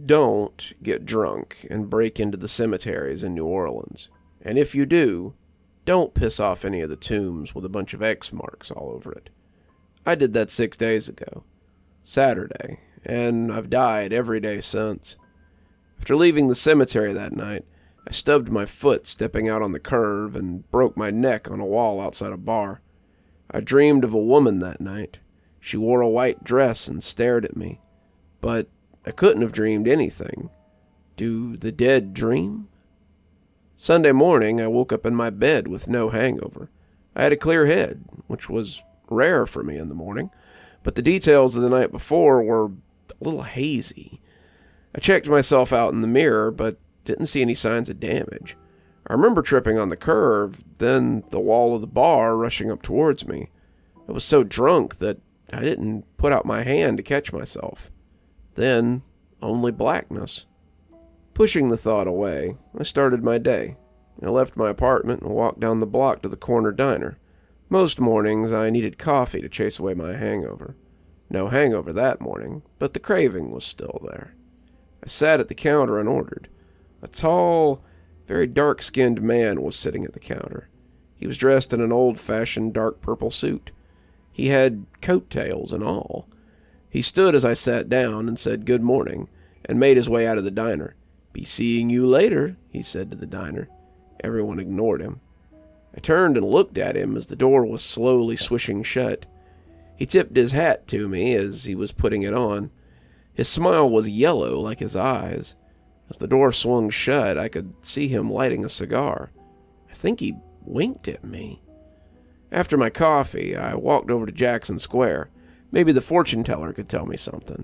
Don't get drunk and break into the cemeteries in New Orleans. And if you do, don't piss off any of the tombs with a bunch of X marks all over it. I did that 6 days ago, Saturday, and I've died every day since. After leaving the cemetery that night, I stubbed my foot stepping out on the curve and broke my neck on a wall outside a bar. I dreamed of a woman that night. She wore a white dress and stared at me. But I couldn't have dreamed anything. Do the dead dream? Sunday morning, I woke up in my bed with no hangover. I had a clear head, which was rare for me in the morning, but the details of the night before were a little hazy. I checked myself out in the mirror, but didn't see any signs of damage. I remember tripping on the curve, then the wall of the bar rushing up towards me. I was so drunk that I didn't put out my hand to catch myself. Then, only blackness. Pushing the thought away, I started my day. I left my apartment and walked down the block to the corner diner. Most mornings, I needed coffee to chase away my hangover. No hangover that morning, but the craving was still there. I sat at the counter and ordered. A tall, very dark-skinned man was sitting at the counter. He was dressed in an old-fashioned dark purple suit. He had coattails and all. He stood as I sat down and said good morning, and made his way out of the diner. "Be seeing you later," he said to the diner. Everyone ignored him. I turned and looked at him as the door was slowly swishing shut. He tipped his hat to me as he was putting it on. His smile was yellow like his eyes. As the door swung shut, I could see him lighting a cigar. I think he winked at me. After my coffee, I walked over to Jackson Square. Maybe the fortune teller could tell me something.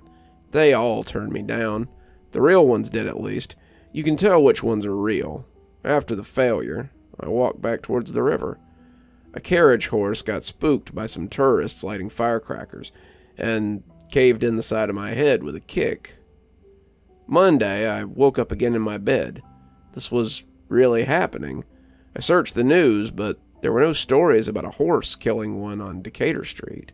They all turned me down. The real ones did, at least. You can tell which ones are real. After the failure, I walked back towards the river. A carriage horse got spooked by some tourists lighting firecrackers, and caved in the side of my head with a kick. Monday, I woke up again in my bed. This was really happening. I searched the news, but there were no stories about a horse killing one on Decatur Street.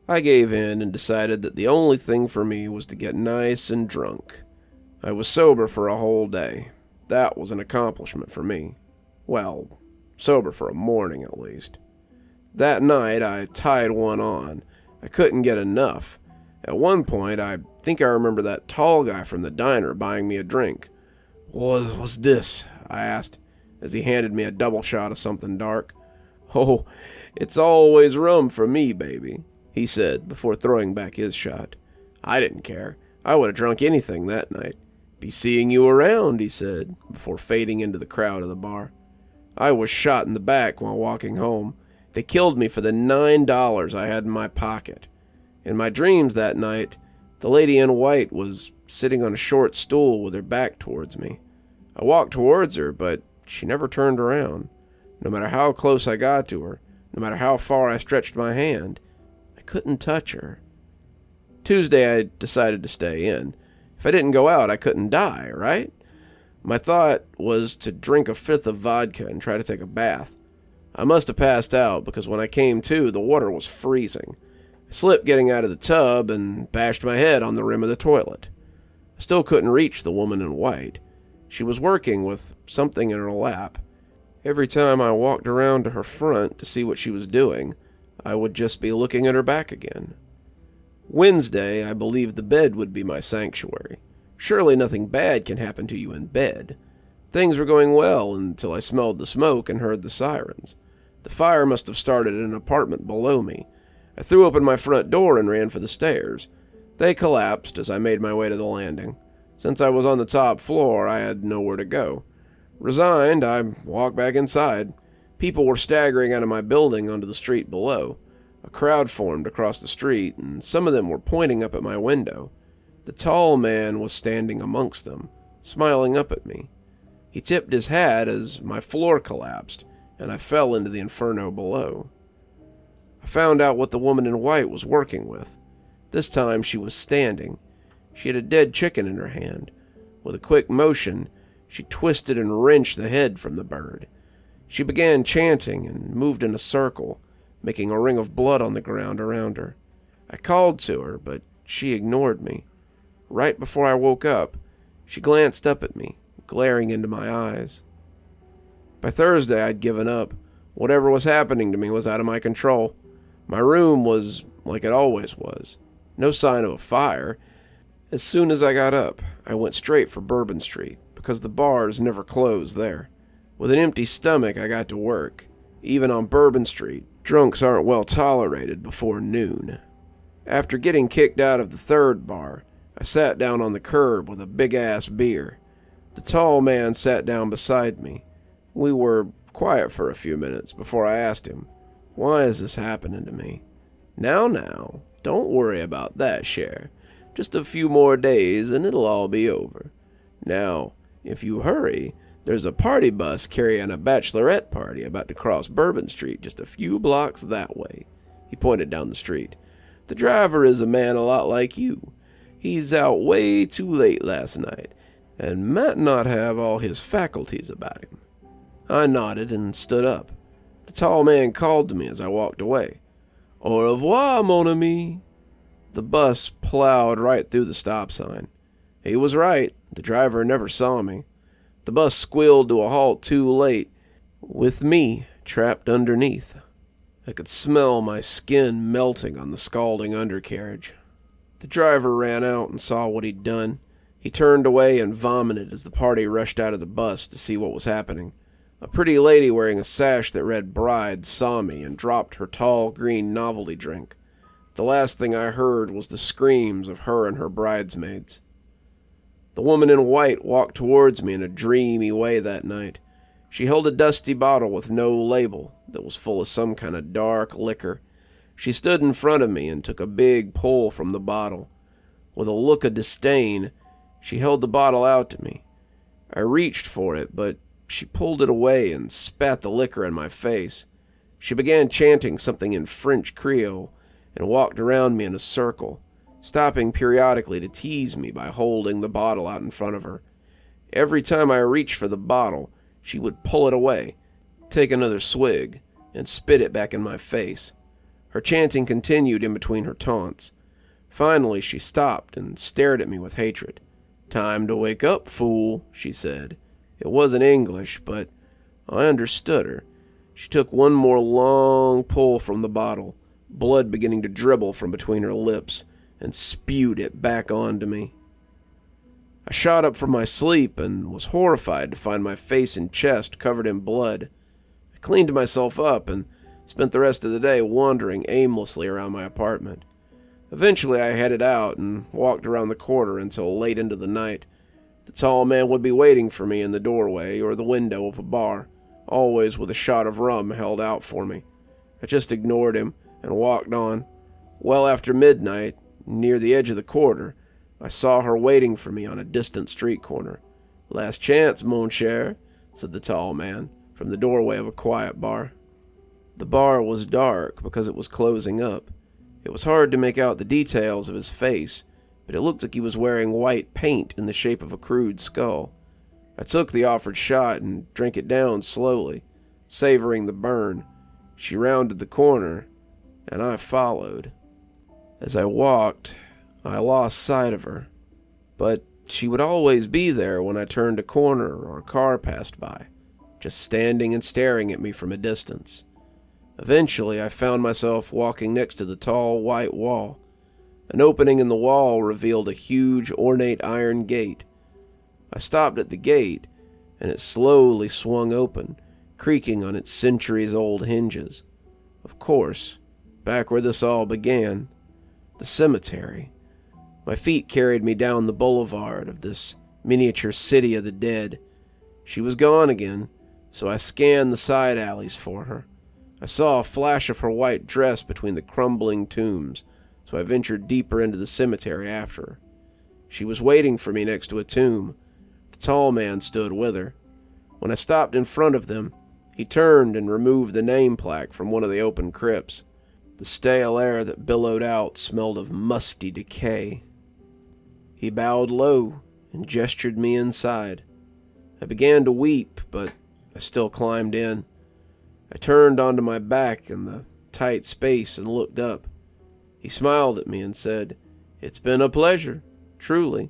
I gave in and decided that the only thing for me was to get nice and drunk. I was sober for a whole day. That was an accomplishment for me. Well, sober for a morning at least. That night, I tied one on. I couldn't get enough. At one point, I think I remember that tall guy from the diner buying me a drink. "What's this?" I asked, as he handed me a double shot of something dark. "Oh, it's always rum for me, baby," he said, before throwing back his shot. I didn't care. I would have drunk anything that night. "Be seeing you around," he said, before fading into the crowd of the bar. I was shot in the back while walking home. They killed me for the $9 I had in my pocket. In my dreams that night, the lady in white was sitting on a short stool with her back towards me. I walked towards her, but she never turned around. No matter how close I got to her, no matter how far I stretched my hand, I couldn't touch her. Tuesday, I decided to stay in. If I didn't go out, I couldn't die, right? My thought was to drink a fifth of vodka and try to take a bath. I must have passed out because when I came to, the water was freezing. I slipped getting out of the tub and bashed my head on the rim of the toilet. I still couldn't reach the woman in white. She was working with something in her lap. Every time I walked around to her front to see what she was doing, I would just be looking at her back again. Wednesday, I believed the bed would be my sanctuary. Surely nothing bad can happen to you in bed. Things were going well until I smelled the smoke and heard the sirens. The fire must have started in an apartment below me. I threw open my front door and ran for the stairs. They collapsed as I made my way to the landing. Since I was on the top floor, I had nowhere to go. Resigned, I walked back inside. People were staggering out of my building onto the street below. A crowd formed across the street, and some of them were pointing up at my window. The tall man was standing amongst them, smiling up at me. He tipped his hat as my floor collapsed, and I fell into the inferno below. I found out what the woman in white was working with. This time she was standing. She had a dead chicken in her hand. With a quick motion, she twisted and wrenched the head from the bird. She began chanting and moved in a circle, making a ring of blood on the ground around her. I called to her, but she ignored me. right before I woke up, she glanced up at me, glaring into my eyes. By Thursday, I'd given up. Whatever was happening to me was out of my control. My room was like it always was. No sign of a fire. As soon as I got up, I went straight for Bourbon Street, because the bars never closed there. With an empty stomach, I got to work. Even on Bourbon Street, drunks aren't well tolerated before noon. After getting kicked out of the third bar, I sat down on the curb with a big-ass beer. The tall man sat down beside me. We were quiet for a few minutes before I asked him, "Why is this happening to me?" Now, don't worry about that, Cher. Just a few more days and it'll all be over. Now, if you hurry, there's a party bus carrying a bachelorette party about to cross Bourbon Street just a few blocks that way." He pointed down the street. "The driver is a man a lot like you. He's out way too late last night and might not have all his faculties about him." I nodded and stood up. The tall man called to me as I walked away. "Au revoir, mon ami." The bus plowed right through the stop sign. He was right. The driver never saw me. The bus squealed to a halt too late, with me trapped underneath. I could smell my skin melting on the scalding undercarriage. The driver ran out and saw what he'd done. He turned away and vomited as the party rushed out of the bus to see what was happening. A pretty lady wearing a sash that read "Bride" saw me and dropped her tall green novelty drink. The last thing I heard was the screams of her and her bridesmaids. The woman in white walked towards me in a dreamy way that night. She held a dusty bottle with no label that was full of some kind of dark liquor. She stood in front of me and took a big pull from the bottle. With a look of disdain, she held the bottle out to me. I reached for it, but she pulled it away and spat the liquor in my face. She began chanting something in French Creole and walked around me in a circle, stopping periodically to tease me by holding the bottle out in front of her. Every time I reached for the bottle, she would pull it away, take another swig, and spit it back in my face. Her chanting continued in between her taunts. Finally, she stopped and stared at me with hatred. "Time to wake up, fool," she said. It wasn't English, but I understood her. She took one more long pull from the bottle, blood beginning to dribble from between her lips, and spewed it back onto me. I shot up from my sleep and was horrified to find my face and chest covered in blood. I cleaned myself up and spent the rest of the day wandering aimlessly around my apartment. Eventually I headed out and walked around the corner until late into the night. The tall man would be waiting for me in the doorway or the window of a bar, always with a shot of rum held out for me. I just ignored him and walked on. Well after midnight, near the edge of the quarter, I saw her waiting for me on a distant street corner. "Last chance, mon cher," said the tall man, from the doorway of a quiet bar. The bar was dark because it was closing up. It was hard to make out the details of his face, but it looked like he was wearing white paint in the shape of a crude skull. I took the offered shot and drank it down slowly, savoring the burn. She rounded the corner, and I followed. As I walked, I lost sight of her, but she would always be there when I turned a corner or a car passed by, just standing and staring at me from a distance. Eventually, I found myself walking next to the tall white wall. An opening in the wall revealed a huge ornate iron gate. I stopped at the gate, and it slowly swung open, creaking on its centuries-old hinges. Of course, back where this all began, the cemetery. My feet carried me down the boulevard of this miniature city of the dead. She was gone again, so I scanned the side alleys for her. I saw a flash of her white dress between the crumbling tombs, so I ventured deeper into the cemetery after her. She was waiting for me next to a tomb. The tall man stood with her. When I stopped in front of them, he turned and removed the name plaque from one of the open crypts. The stale air that billowed out smelled of musty decay. He bowed low and gestured me inside. I began to weep, but I still climbed in. I turned onto my back in the tight space and looked up. He smiled at me and said, "It's been a pleasure. Truly.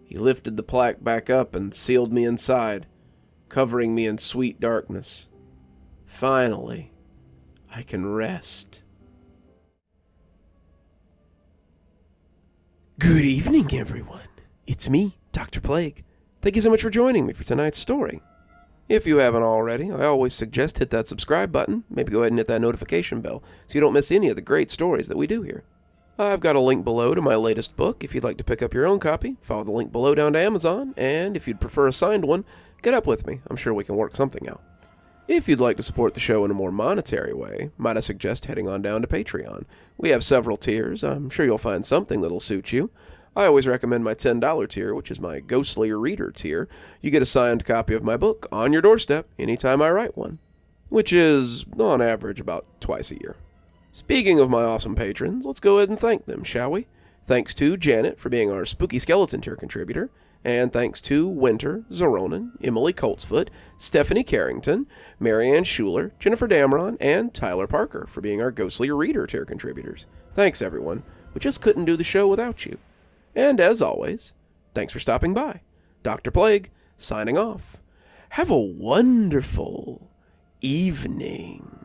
He lifted the plaque back up and sealed me inside, covering me in sweet darkness. Finally, I can rest. Good evening, everyone. It's me, Dr. Plague. Thank you so much for joining me for tonight's story. If you haven't already, I always suggest hit that subscribe button, maybe go ahead and hit that notification bell so you don't miss any of the great stories that we do here. I've got a link below to my latest book if you'd like to pick up your own copy. Follow the link below down to Amazon, and if you'd prefer a signed one, get up with me. I'm sure we can work something out. If you'd like to support the show in a more monetary way, might I suggest heading on down to Patreon. We have several tiers. I'm sure you'll find something that'll suit you. I always recommend my $10 tier, which is my Ghostly Reader tier. You get a signed copy of my book on your doorstep anytime I write one, which is, on average, about twice a year. Speaking of my awesome patrons, let's go ahead and thank them, shall we? Thanks to Janet for being our Spooky Skeleton tier contributor, and thanks to Winter, Xaronan, Emily Coltsfoot, Stephanie Carrington, Marianne Schuler, Jennifer Damron, and Tyler Parker for being our Ghostly Reader tier contributors. Thanks, everyone. We just couldn't do the show without you. And as always, thanks for stopping by. Dr. Plague, signing off. Have a wonderful evening.